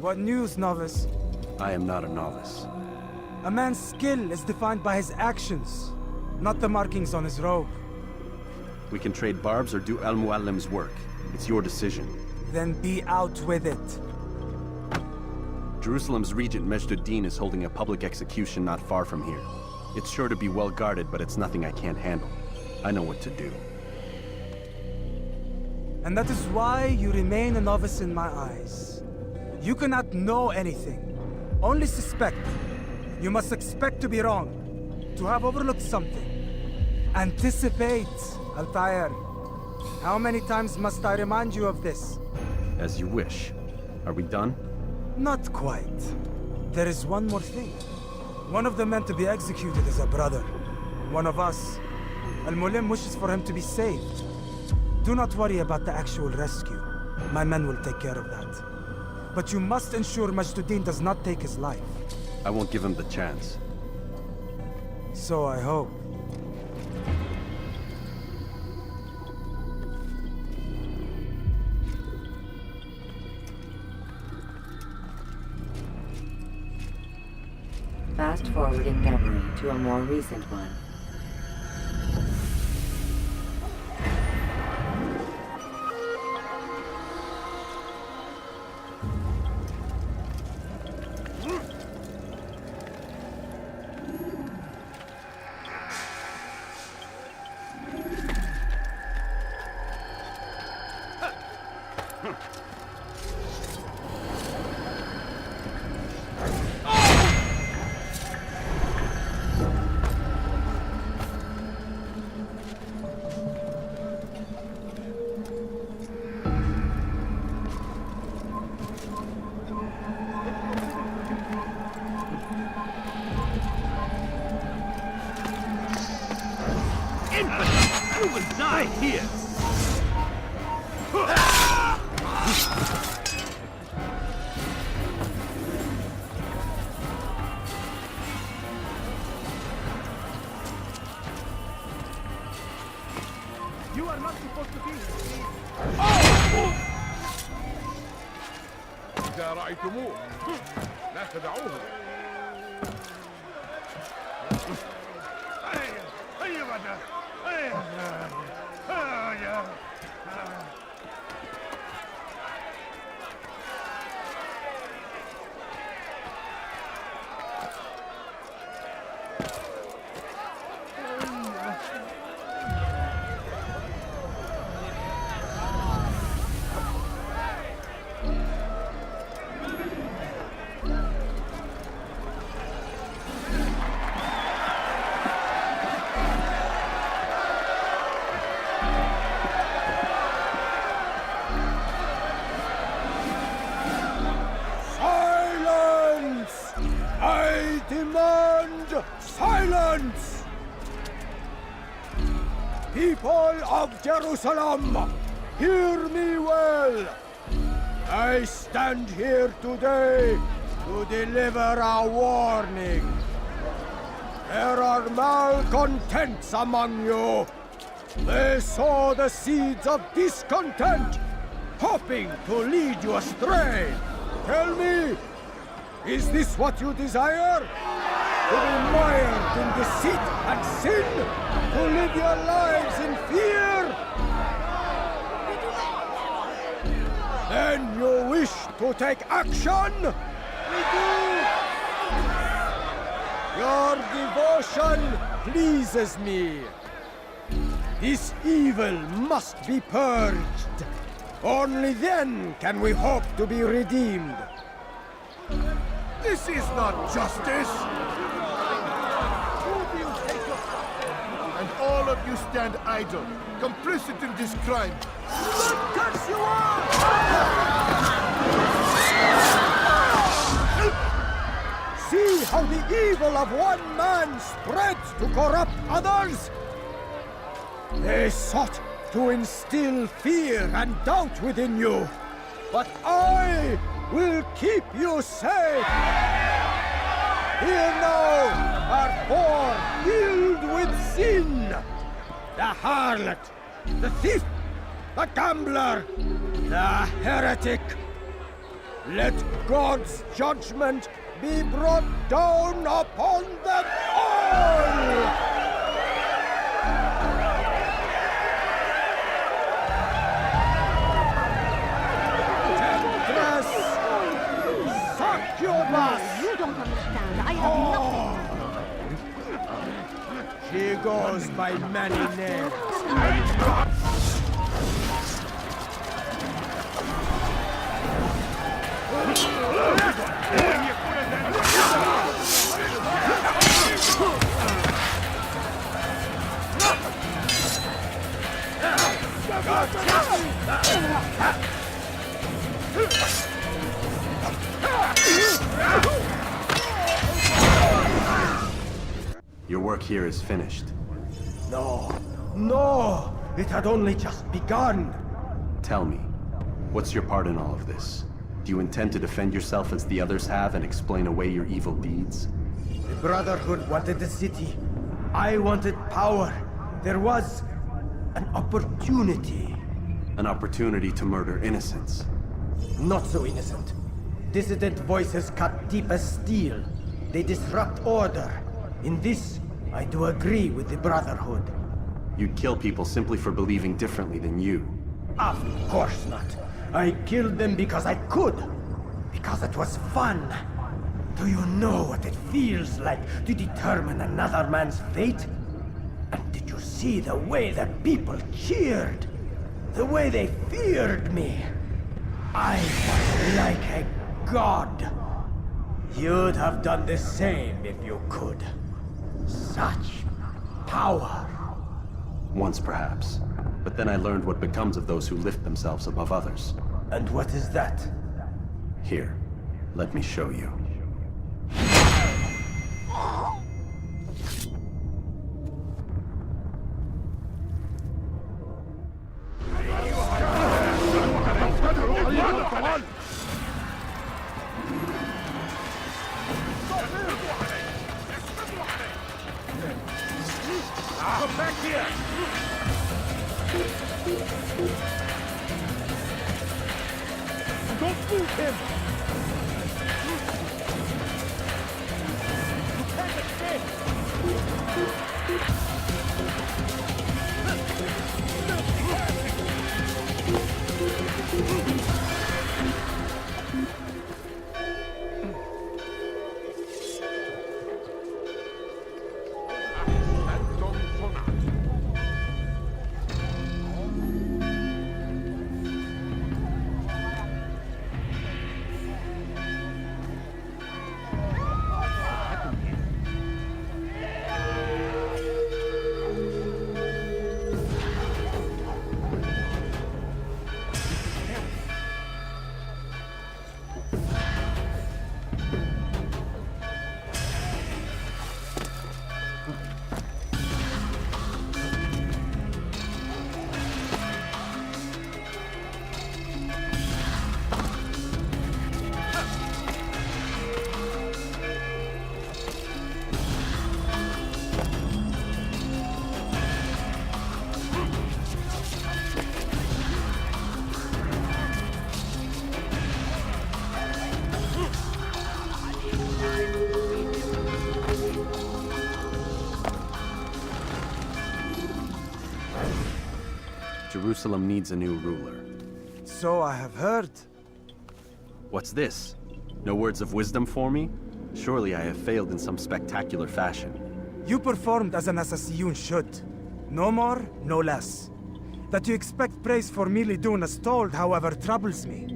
What news, novice? I am not a novice. A man's skill is defined by his actions, not the markings on his robe. We can trade barbs or do Mualim's work. It's your decision. Then be out with it. Jerusalem's regent Majd Addin is holding a public execution not far from here. It's sure to be well guarded, but it's nothing I can't handle. I know what to do. And that is why you remain a novice in my eyes. You cannot know anything, only suspect. You must expect to be wrong, to have overlooked something. Anticipate, Altair. How many times must I remind you of this? As you wish. Are we done? Not quite. There is one more thing. One of the men to be executed is a brother. One of us. Mualim wishes for him to be saved. Do not worry about the actual rescue. My men will take care of that. But you must ensure Majd Addin does not take his life. I won't give him the chance. So I hope. Fast forwarding memory to a more recent one. You will die here! You are not supposed to be here. إذا رأيتموه لا تدعوه. هيا بدأ. Demand silence! People of Jerusalem, hear me well. I stand here today to deliver a warning. There are malcontents among you. They sow the seeds of discontent, hoping to lead you astray. Tell me, is this what you desire? To be mired in deceit and sin? To live your lives in fear? Then you wish to take action? We do! Your devotion pleases me. This evil must be purged. Only then can we hope to be redeemed. This is not justice! And all of you stand idle, complicit in this crime. What cuts you off? See how the evil of one man spreads to corrupt others? They sought to instill fear and doubt within you. But I will keep you safe. Here now are four filled with sin. The harlot, the thief, the gambler, the heretic. Let God's judgment be brought down upon them all! Temptress! Succubus! You don't understand. I have nothing. She goes by many names. Your work here is finished. No! It had only just begun! Tell me, what's your part in all of this? Do you intend to defend yourself as the others have and explain away your evil deeds? The Brotherhood wanted the city. I wanted power. There was an opportunity. An opportunity to murder innocents. Not so innocent. Dissident voices cut deep as steel. They disrupt order. In this, I do agree with the Brotherhood. You'd kill people simply for believing differently than you. Of course not. I killed them because I could. Because it was fun. Do you know what it feels like to determine another man's fate? And did you see the way that people cheered? The way they feared me? I was like a god. You'd have done the same if you could. Such power. Once perhaps. But then I learned what becomes of those who lift themselves above others. And what is that? Here, let me show you. Come back here! Don't move him! You can't escape! Jerusalem needs a new ruler. So I have heard. What's this? No words of wisdom for me? Surely I have failed in some spectacular fashion. You performed as an assassin should. No more, no less. That you expect praise for merely doing as told, however, troubles me.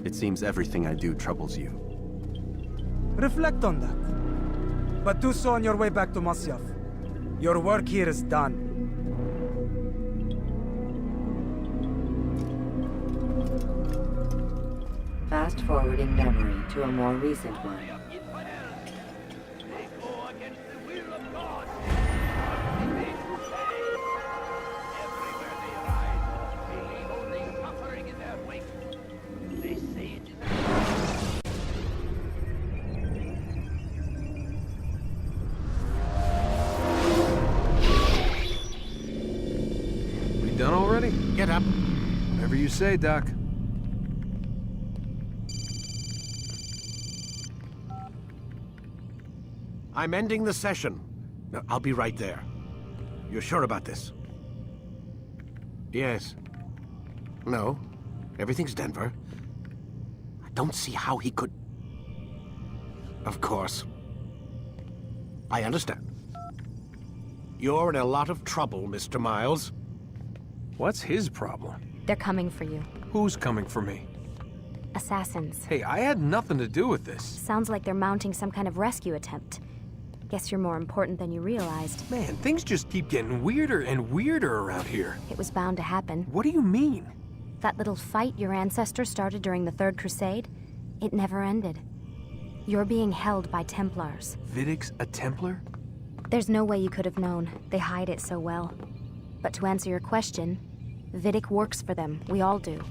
It seems everything I do troubles you. Reflect on that. But do so on your way back to Masyaf. Your work here is done. Fast forwarding memory to a more recent one. We done already? Get up. Whatever you say, Doc. I'm ending the session. No, I'll be right there. You're sure about this? Yes. No. Everything's Denver. I don't see how he could... Of course. I understand. You're in a lot of trouble, Mr. Miles. What's his problem? They're coming for you. Who's coming for me? Assassins. Hey, I had nothing to do with this. Sounds like they're mounting some kind of rescue attempt. Guess you're more important than you realized. Man, things just keep getting weirder and weirder around here. It was bound to happen. What do you mean? That little fight your ancestors started during the Third Crusade, it never ended. You're being held by Templars. Vidic's a Templar? There's no way you could have known. They hide it so well. But to answer your question, Vidic works for them. We all do.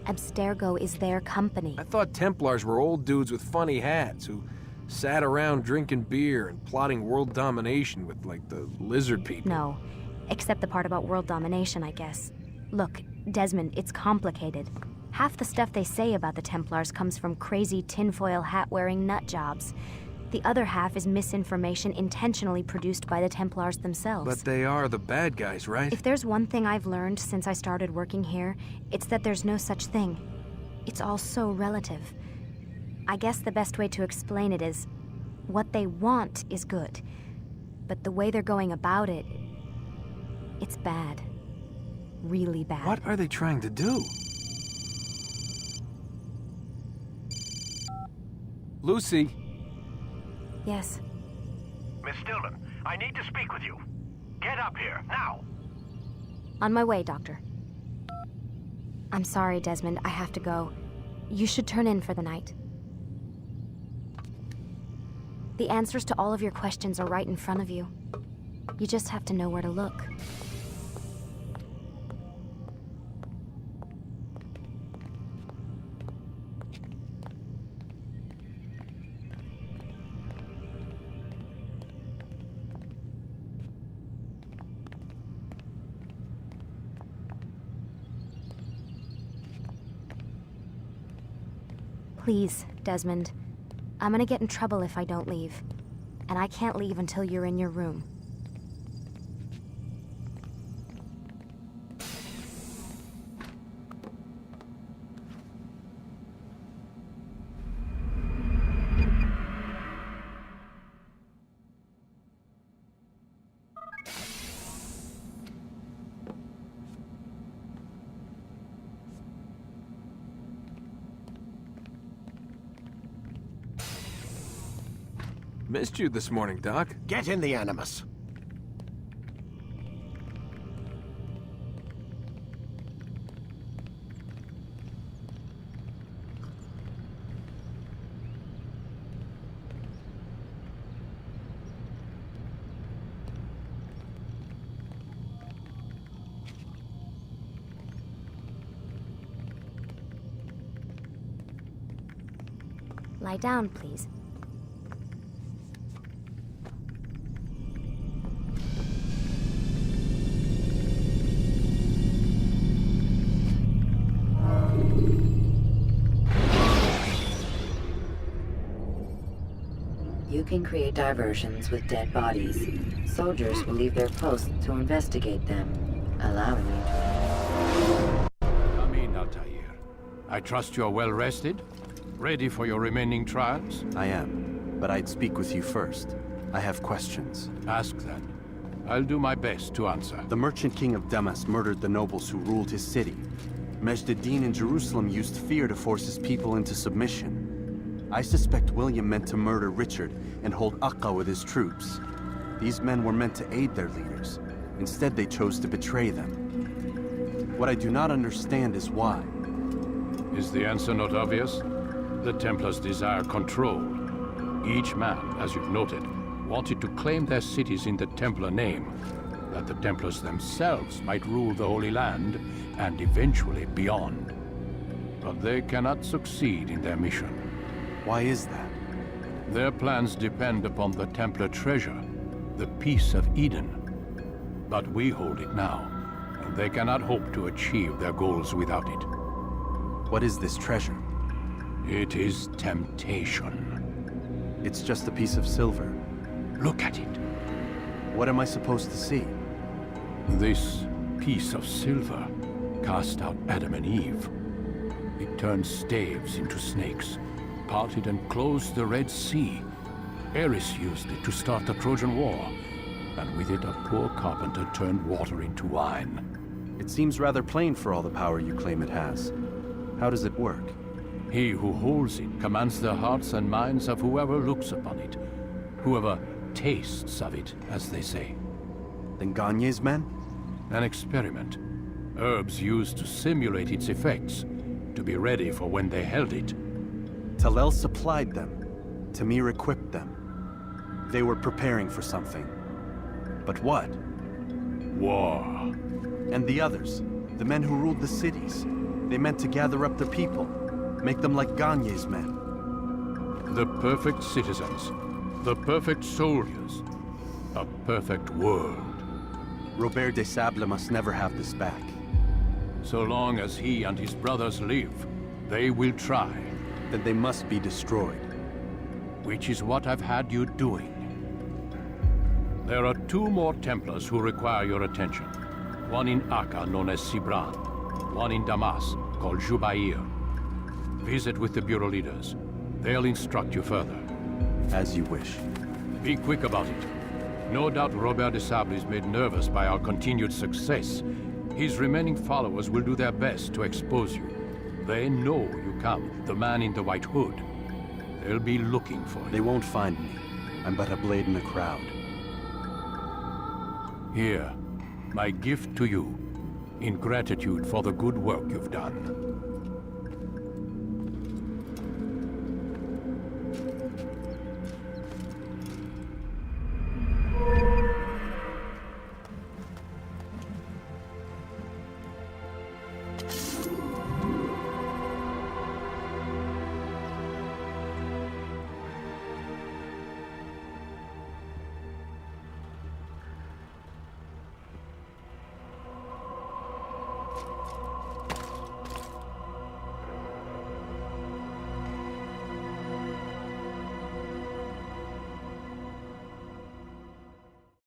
Abstergo is their company. I thought Templars were old dudes with funny hats who sat around drinking beer and plotting world domination with, like, the lizard people. No, except the part about world domination, I guess. Look, Desmond, it's complicated. Half the stuff they say about the Templars comes from crazy tinfoil hat-wearing nut jobs. The other half is misinformation intentionally produced by the Templars themselves. But they are the bad guys, right? If there's one thing I've learned since I started working here, it's that there's no such thing. It's all so relative. I guess the best way to explain it is, what they want is good. But the way they're going about it, it's bad. Really bad. What are they trying to do? Lucy? Yes. Miss Stillman, I need to speak with you. Get up here, now! On my way, Doctor. I'm sorry, Desmond. I have to go. You should turn in for the night. The answers to all of your questions are right in front of you. You just have to know where to look. Please, Desmond. I'm gonna get in trouble if I don't leave. And I can't leave until you're in your room. Missed you this morning, Doc. Get in the Animus. Lie down, please. You can create diversions with dead bodies. Soldiers will leave their posts to investigate them, allowing you to... Come in, Altair. I trust you're well rested? Ready for your remaining trials? I am, but I'd speak with you first. I have questions. Ask then. I'll do my best to answer. The merchant king of Damas murdered the nobles who ruled his city. Majd Addin in Jerusalem used fear to force his people into submission. I suspect William meant to murder Richard and hold Akka with his troops. These men were meant to aid their leaders. Instead, they chose to betray them. What I do not understand is why. Is the answer not obvious? The Templars desire control. Each man, as you've noted, wanted to claim their cities in the Templar name, that the Templars themselves might rule the Holy Land and eventually beyond. But they cannot succeed in their mission. Why is that? Their plans depend upon the Templar treasure, the Peace of Eden. But we hold it now, and they cannot hope to achieve their goals without it. What is this treasure? It is temptation. It's just a piece of silver. Look at it. What am I supposed to see? This piece of silver cast out Adam and Eve. It turned staves into snakes, parted and closed the Red Sea. Eris used it to start the Trojan War, and with it a poor carpenter turned water into wine. It seems rather plain for all the power you claim it has. How does it work? He who holds it commands the hearts and minds of whoever looks upon it, whoever tastes of it, as they say. Then Gagne's men? An experiment. Herbs used to simulate its effects, to be ready for when they held it. Talel supplied them. Tamir equipped them. They were preparing for something. But what? War. And the others, the men who ruled the cities, they meant to gather up their people, make them like Gagne's men. The perfect citizens, the perfect soldiers, a perfect world. Robert de Sable must never have this back. So long as he and his brothers live, they will try. Then they must be destroyed. Which is what I've had you doing. There are 2 more Templars who require your attention. One in Akka, known as Sibran. One in Damas, called Jubair. Visit with the Bureau leaders. They'll instruct you further. As you wish. Be quick about it. No doubt Robert de Sable is made nervous by our continued success. His remaining followers will do their best to expose you. They know you come, the man in the white hood. They'll be looking for you. They won't find me. I'm but a blade in the crowd. Here, my gift to you, in gratitude for the good work you've done.